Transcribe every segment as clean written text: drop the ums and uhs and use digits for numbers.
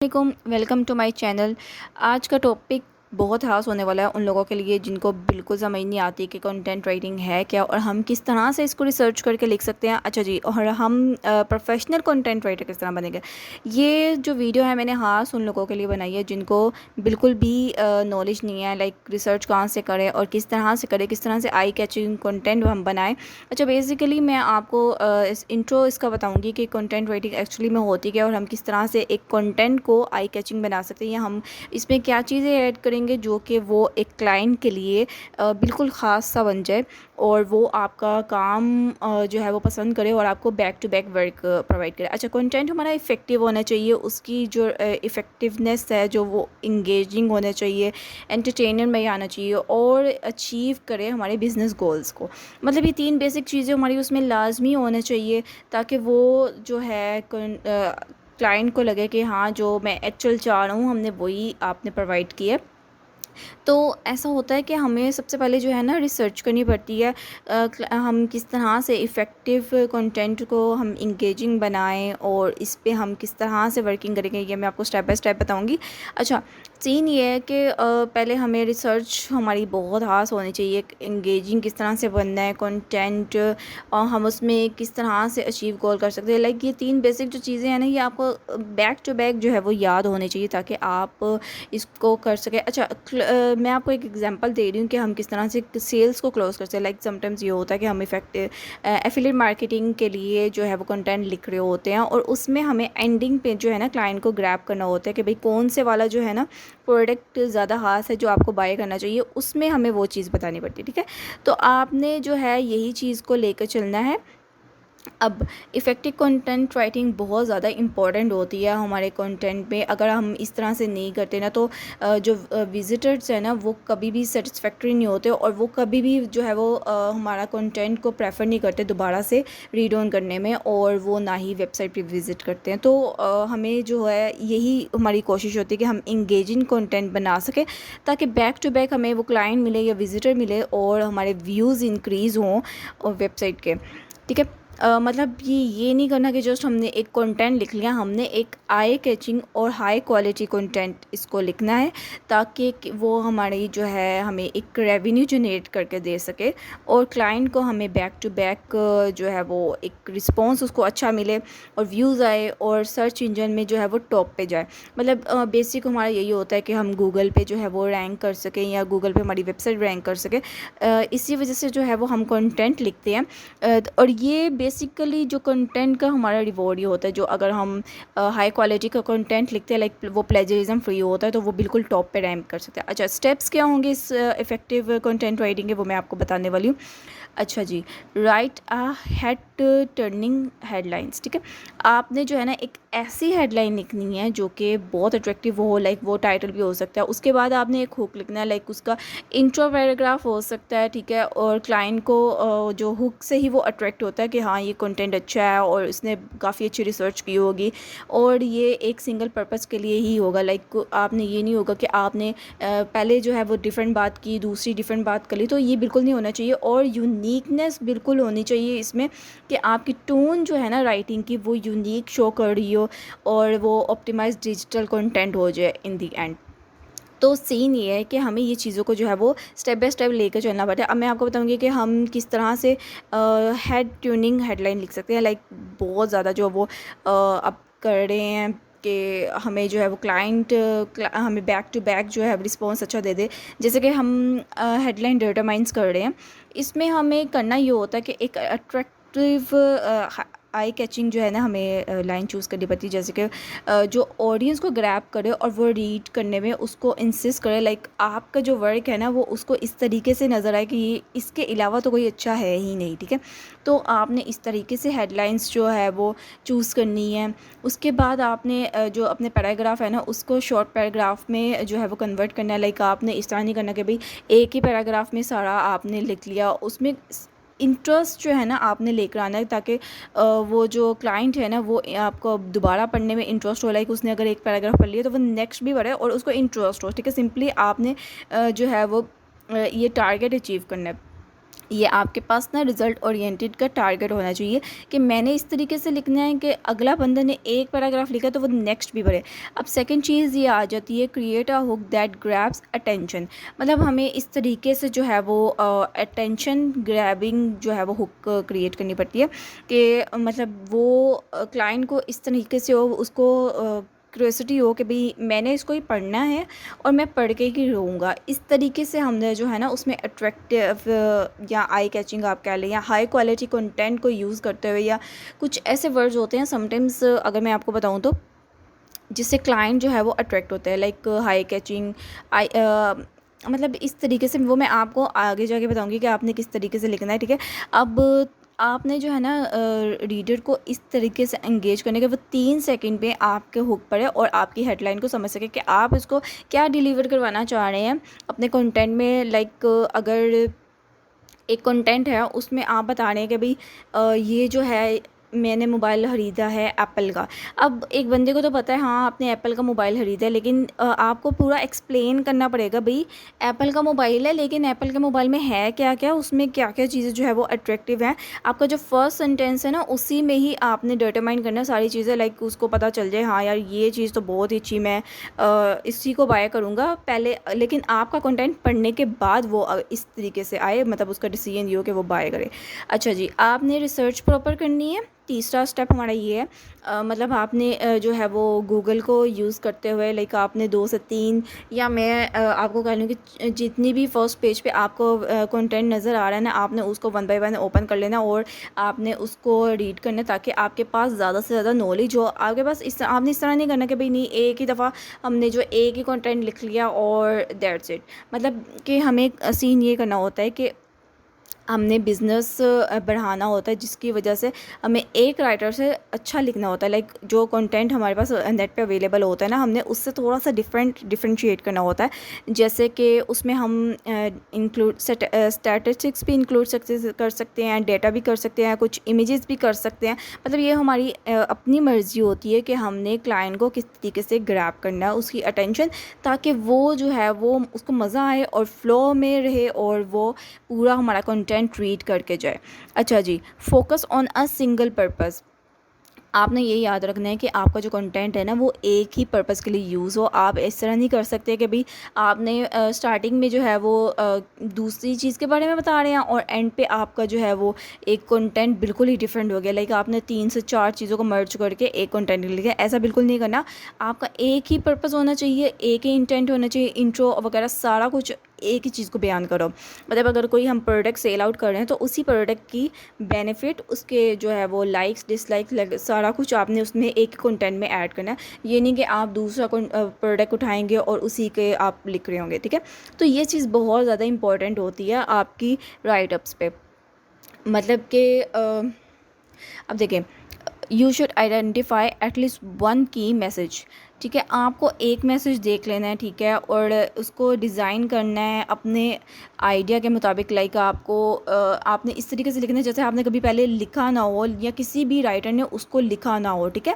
वालेकुम, welcome to my channel. आज का टॉपिक बहुत ख़ास होने वाला है उन लोगों के लिए जिनको बिल्कुल समझ नहीं आती कि कंटेंट राइटिंग है क्या और हम किस तरह से इसको रिसर्च करके लिख सकते हैं। अच्छा जी, और हम प्रोफेशनल कंटेंट राइटर किस तरह बनेंगे। ये जो वीडियो है मैंने ख़ास उन लोगों के लिए बनाई है जिनको बिल्कुल भी नॉलेज नहीं है, लाइक रिसर्च कहाँ से करें और किस तरह से करें, किस तरह से आई कैचिंग कंटेंट हम बनाएं। अच्छा, बेसिकली मैं आपको इस इंट्रो इसका बताऊँगी कि कंटेंट राइटिंग एक्चुअली में होती क्या और हम किस तरह से एक कंटेंट को आई कैचिंग बना सकते हैं या हम इसमें क्या चीज़ें ऐड करेंगे जो कि वो एक क्लाइंट के लिए बिल्कुल ख़ास सा बन जाए और वो आपका काम जो है वो पसंद करे और आपको back to back work provide करे। अच्छा, कंटेंट हमारा इफ़ेक्टिव होना चाहिए, उसकी जो इफ़ेक्टिवनेस है जो वो इंगेजिंग होना चाहिए, एंटरटेनमेंट में आना चाहिए और अचीव करे हमारे बिज़नेस गोल्स को। मतलब ये 3 बेसिक चीज़ें हमारी उसमें लाजमी होना चाहिए ताकि वो जो है क्लाइंट को लगे कि हाँ, जो मैं एक्चुअल चाह रहा हूँ हमने वही आपने प्रोवाइड किया है। तो ऐसा होता है कि हमें सबसे पहले जो है ना रिसर्च करनी पड़ती है, हम किस तरह से इफ़ेक्टिव कंटेंट को हम इंगेजिंग बनाएं और इस पे हम किस तरह से वर्किंग करेंगे, ये मैं आपको स्टेप बाय स्टेप बताऊंगी। अच्छा, सीन ये है कि पहले हमें रिसर्च हमारी बहुत खास होनी चाहिए, इंगेजिंग किस तरह से बनना है कंटेंट और हम उसमें किस तरह से अचीव गोल कर सकते हैं। लाइक ये 3 बेसिक जो चीज़ें हैं ना, ये आपको बैक टू बैक जो है वो याद होनी चाहिए ताकि आप इसको कर सकें। अच्छा, मैं आपको एक एग्जांपल दे रही हूँ कि हम किस तरह से सेल्स को क्लोज कर सकते हैं। लाइक समटाइम्स ये होता है कि हम एफिलिएट मार्केटिंग के लिए जो है वो कंटेंट लिख रहे होते हैं और उसमें हमें एंडिंग पे जो है ना क्लाइंट को ग्रैब करना होता है कि भाई कौन से वाला जो है ना प्रोडक्ट ज़्यादा खास है जो आपको बाय करना चाहिए, उसमें हमें वो चीज़ बतानी पड़ती है। ठीक है, तो आपने जो है यही चीज़ को लेकर चलना है। अब इफ़ेक्टिव कंटेंट राइटिंग बहुत ज़्यादा इम्पॉर्टेंट होती है हमारे कंटेंट में। अगर हम इस तरह से नहीं करते ना तो जो विजिटर्स हैं ना वो कभी भी सेटिस्फैक्ट्री नहीं होते और वो कभी भी जो है वो हमारा कंटेंट को प्रेफर नहीं करते दोबारा से रीड ऑन करने में और वो ना ही वेबसाइट पे विज़िट करते हैं। तो हमें जो है यही हमारी कोशिश होती है कि हम इंगेजिंग कंटेंट बना सकें ताकि बैक टू बैक हमें वो क्लाइंट मिले या विज़िटर मिले और हमारे व्यूज़ इंक्रीज़ हों वेबसाइट के। ठीक है, मतलब ये नहीं करना कि जस्ट हमने एक कंटेंट लिख लिया, हमने एक आई कैचिंग और हाई क्वालिटी कंटेंट इसको लिखना है ताकि वो हमारी जो है हमें एक रेवेन्यू जनरेट करके दे सके और क्लाइंट को हमें बैक टू बैक जो है वो एक रिस्पांस उसको अच्छा मिले और व्यूज़ आए और सर्च इंजन में जो है वो टॉप पे जाए। मतलब बेसिक हमारा यही होता है कि हम गूगल पे जो है वो रैंक कर सकें या गूगल पे हमारी वेबसाइट रैंक कर सके। इसी वजह से जो है वो हम कंटेंट लिखते हैं। और ये बेसिकली जो कंटेंट का हमारा रिवॉर्ड ये होता है, जो अगर हम हाई क्वालिटी का कंटेंट लिखते हैं लाइक वो प्लेजरिज्म फ्री होता है तो वो बिल्कुल टॉप पे रैंक कर सकते हैं। अच्छा, स्टेप्स क्या होंगे इस इफ़ेक्टिव कंटेंट राइटिंग के, वो मैं आपको बताने वाली हूँ। अच्छा जी, राइट आ हेड टर्निंग हेडलाइंस। ठीक है, आपने जो है ना एक ऐसी हेडलाइन लिखनी है जो कि बहुत अट्रैक्टिव हो, लाइक वो टाइटल भी हो सकता है। उसके बाद आपने एक हुक लिखना है, लाइक उसका इंट्रो पैराग्राफ हो सकता है। ठीक है, और क्लाइंट को जो हुक से ही वो अट्रैक्ट होता है कि हाँ ये कंटेंट अच्छा है और इसने काफ़ी अच्छी रिसर्च की होगी और ये एक सिंगल पर्पस के लिए ही होगा। लाइक आपने ये नहीं होगा कि आपने पहले जो है वो डिफरेंट बात की, दूसरी डिफरेंट बात कर ली, तो ये बिल्कुल नहीं होना चाहिए। और यूनिकनेस बिल्कुल होनी चाहिए इसमें कि आपकी टोन जो है ना राइटिंग की वो यूनिक शो कर रही हो और वो ऑप्टिमाइज डिजिटल कंटेंट हो जाए इन दी एंड। तो सीन ये है कि हमें ये चीज़ों को जो है वो स्टेप बाय स्टेप लेकर चलना पड़ता है। अब मैं आपको बताऊंगी कि हम किस तरह से हेड ट्यूनिंग हेडलाइन लिख सकते हैं। लाइक बहुत ज़्यादा जो वो अब कर रहे हैं कि हमें जो है वो क्लाइंट हमें बैक टू बैक जो है रिस्पॉन्स अच्छा दे दे। जैसे कि हम हेडलाइन डिटरमाइंस कर रहे हैं, इसमें हमें करना ये होता है कि एक अट्रैक्टिव आई कैचिंग जो है ना हमें लाइन चूज़ करनी पड़ती है, जैसे कि जो ऑडियंस को ग्रैब करे और वो रीड करने में उसको इंसिस्ट करे। लाइक आपका जो वर्क है ना वो उसको इस तरीके से नज़र आए कि ये इसके अलावा तो कोई अच्छा है ही नहीं। ठीक है, तो आपने इस तरीके से हेडलाइंस जो है वो चूज़ करनी है। उसके बाद आपने जो अपने पैराग्राफ है ना उसको शॉर्ट पैराग्राफ में जो है वो कन्वर्ट करना है। लाइक आपने इस तरह नहीं करना कि भाई एक ही पैराग्राफ में सारा आपने लिख लिया, उसमें इंटरेस्ट जो है ना आपने लेकर आना है ताकि वो जो क्लाइंट है ना वो आपको दोबारा पढ़ने में इंटरेस्ट हो। लाइक उसने अगर एक पैराग्राफ पढ़ लिया तो वो नेक्स्ट भी पढ़े और उसको इंटरेस्ट हो। ठीक है, सिंपली आपने जो है वो ये टारगेट अचीव करना है। ये आपके पास ना रिज़ल्ट ओरिएंटेड का टारगेट होना चाहिए कि मैंने इस तरीके से लिखना है कि अगला बंदा ने एक पैराग्राफ लिखा तो वो नेक्स्ट भी पढ़े। अब सेकंड चीज़ ये आ जाती है, create a hook that grabs attention. मतलब हमें इस तरीके से जो है वो अटेंशन ग्रैबिंग जो है वो हुक क्रिएट करनी पड़ती है कि मतलब वो क्लाइंट को इस तरीके से हो, उसको क्यूरियोसिटी हो कि भाई मैंने इसको ही पढ़ना है और मैं पढ़ के ही रहूँगा। इस तरीके से हमने जो है ना उसमें अट्रैक्टिव या आई कैचिंग आप कह लें, या हाई क्वालिटी कंटेंट को यूज़ करते हुए, या कुछ ऐसे वर्ड्स होते हैं समटाइम्स, अगर मैं आपको बताऊँ तो, जिससे क्लाइंट जो है वो अट्रैक्ट होता है, लाइक हाई कैचिंग आई मतलब इस तरीके से वो मैं आपको आगे जाके बताऊंगी कि आपने किस तरीके से लिखना है, ठीक है। अब आपने जो है ना रीडर को इस तरीके से एंगेज करने के वो 3 सेकंड पे आपके हुक पड़े और आपकी हेडलाइन को समझ सके कि आप इसको क्या डिलीवर करवाना चाह रहे हैं अपने कंटेंट में। लाइक अगर एक कंटेंट है उसमें आप बता रहे हैं कि भाई ये जो है मैंने मोबाइल ख़रीदा है एप्पल का। अब एक बंदे को तो पता है हाँ आपने एप्पल का मोबाइल ख़रीदा है, लेकिन आपको पूरा एक्सप्लेन करना पड़ेगा भाई एप्पल का मोबाइल है, लेकिन एप्पल के मोबाइल में है क्या क्या, उसमें क्या क्या चीज़ें जो है वो अट्रैक्टिव हैं। आपका जो फर्स्ट सेंटेंस है ना उसी में ही आपने डिटरमाइन करना सारी चीज़ें, लाइक उसको पता चल जाए हाँ यार ये चीज़ तो बहुत ही अच्छी, मैं इसी को बाय करूँगा पहले। लेकिन आपका कंटेंट पढ़ने के बाद वो इस तरीके से आए, मतलब उसका डिसीजन ये हो कि वो बाय करे। अच्छा जी, आपने रिसर्च प्रॉपर करनी है। तीसरा स्टेप हमारा ये है, मतलब आपने जो है वो गूगल को यूज़ करते हुए, लाइक आपने 2 से 3, या मैं आपको कह लूँ कि जितनी भी फर्स्ट पेज पे आपको कंटेंट नज़र आ रहा है ना, आपने उसको 1 बाय 1 ओपन कर लेना और आपने उसको रीड करना, ताकि आपके पास ज़्यादा से ज़्यादा नॉलेज हो आपके पास। आपने इस तरह नहीं करना कि भाई नहीं एक ही दफ़ा हमने जो एक ही कंटेंट लिख लिया और दैट्स इट। मतलब कि हमें सीन ये करना होता है कि हमने बिज़नेस बढ़ाना होता है, जिसकी वजह से हमें एक राइटर से अच्छा लिखना होता है। लाइक जो कंटेंट हमारे पास नेट पे अवेलेबल होता है ना, हमने उससे थोड़ा सा डिफरेंशिएट करना होता है। जैसे कि उसमें हम इंक्लूड स्टैटिस्टिक्स भी इंक्लूड कर सकते हैं, डेटा भी कर सकते हैं, कुछ इमेजेस भी कर सकते हैं। मतलब ये हमारी अपनी मर्ज़ी होती है कि हमने क्लाइंट को किस तरीके से ग्रैब करना है उसकी अटेंशन, ताकि वो जो है वो उसको मज़ा आए और फ्लो में रहे और वो पूरा हमारा कंटेंट रीड करके जाए। अच्छा जी, focus on a single purpose. आपने ये याद रखना है कि आपका जो कंटेंट है ना वो एक ही पर्पस के लिए यूज़ हो। आप इस तरह नहीं कर सकते कि भाई आपने स्टार्टिंग में जो है वो दूसरी चीज़ के बारे में बता रहे हैं और एंड पे आपका जो है वो एक कंटेंट बिल्कुल ही डिफरेंट हो गया। लाइक आपने 3 से 4 चीज़ों को मर्ज करके एक कंटेंट लिख लिया, ऐसा बिल्कुल नहीं करना। आपका एक ही पर्पस होना चाहिए, एक ही इंटेंट होना चाहिए, इंट्रो वगैरह सारा कुछ एक ही चीज़ को बयान करो। मतलब अगर कोई हम प्रोडक्ट सेल आउट कर रहे हैं तो उसी प्रोडक्ट की बेनिफिट, उसके जो है वो लाइक्स डिसलाइक्स सारा कुछ आपने उसमें एक कंटेंट में ऐड करना है। ये नहीं कि आप दूसरा प्रोडक्ट उठाएंगे और उसी के आप लिख रहे होंगे, ठीक है। तो ये चीज़ बहुत ज़्यादा इंपॉर्टेंट होती है आपकी राइट अप्स पे। मतलब कि अब देखिए, you should identify at least one की मैसेज। ठीक है, आपको एक मैसेज देख लेना है, ठीक है, और उसको डिज़ाइन करना है अपने आइडिया के मुताबिक। लाइक आपने इस तरीके से लिखना है जैसे आपने कभी पहले लिखा ना हो या किसी भी राइटर ने उसको लिखा ना हो, ठीक है।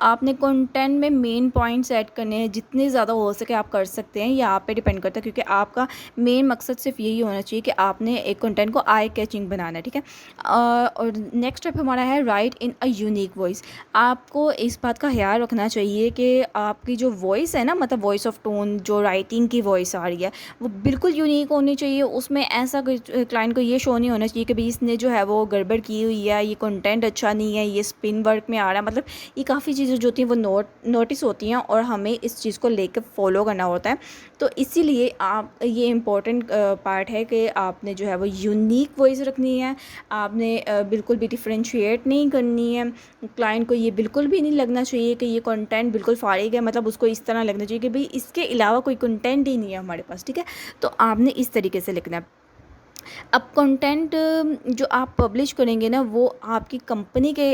आपने कंटेंट में मेन पॉइंट्स ऐड करने हैं, जितने ज़्यादा हो सके आप कर सकते हैं, या आप पे डिपेंड करता है, क्योंकि आपका मेन मकसद सिर्फ यही होना चाहिए कि आपने एक कंटेंट को आई कैचिंग बनाना है, ठीक है। और नेक्स्ट स्टेप हमारा है right in a unique voice. आपको इस बात का ख्याल रखना चाहिए कि आपकी जो वॉइस है ना, मतलब वॉइस ऑफ टोन, जो राइटिंग की वॉइस आ रही है वो बिल्कुल यूनिक होनी चाहिए। उसमें ऐसा क्लाइंट को ये शो नहीं होना चाहिए कि भाई इसने जो है वो गड़बड़ की हुई है, ये कंटेंट अच्छा नहीं है, ये स्पिन वर्क में आ रहा है। मतलब ये काफ़ी चीज़ें जो होती हैं वो नोटिस होती हैं और हमें इस चीज़ को लेकर फॉलो करना होता है। तो इसीलिए आप ये इम्पोर्टेंट पार्ट है कि आपने जो है वो यूनिक वॉइस रखनी है। आपने बिल्कुल भी डिफरेंशिएट नहीं करनी है। क्लाइंट को ये बिल्कुल भी नहीं लगना चाहिए कि ये कंटेंट बिल्कुल फारिग है, मतलब उसको इस तरह लगना चाहिए कि भाई इसके अलावा कोई कंटेंट ही नहीं है हमारे पास, ठीक है। तो आपने इस तरीके से लिखना है। अब कंटेंट जो आप पब्लिश करेंगे ना वो आपकी कंपनी के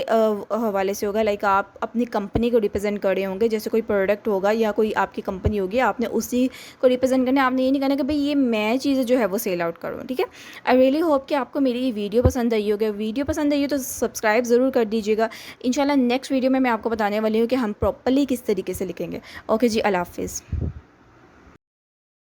हवाले से होगा। लाइक आप अपनी कंपनी को रिप्रेजेंट कर रहे होंगे, जैसे कोई प्रोडक्ट होगा या कोई आपकी कंपनी होगी, आपने उसी को रिप्रेजेंट करना है। आपने ये नहीं कहना कि भाई ये मैं चीज़ें जो है वो सेल आउट करूँ, ठीक है। आई रियली होप कि आपको मेरी ये वीडियो पसंद आई होगी। वीडियो पसंद आई हो तो सब्सक्राइब ज़रूर कर दीजिएगा। इंशाल्लाह नेक्स्ट वीडियो में मैं आपको बताने वाली हूँ कि हम प्रॉपर्ली किस तरीके से लिखेंगे। ओके जी, अल्लाह हाफिज़।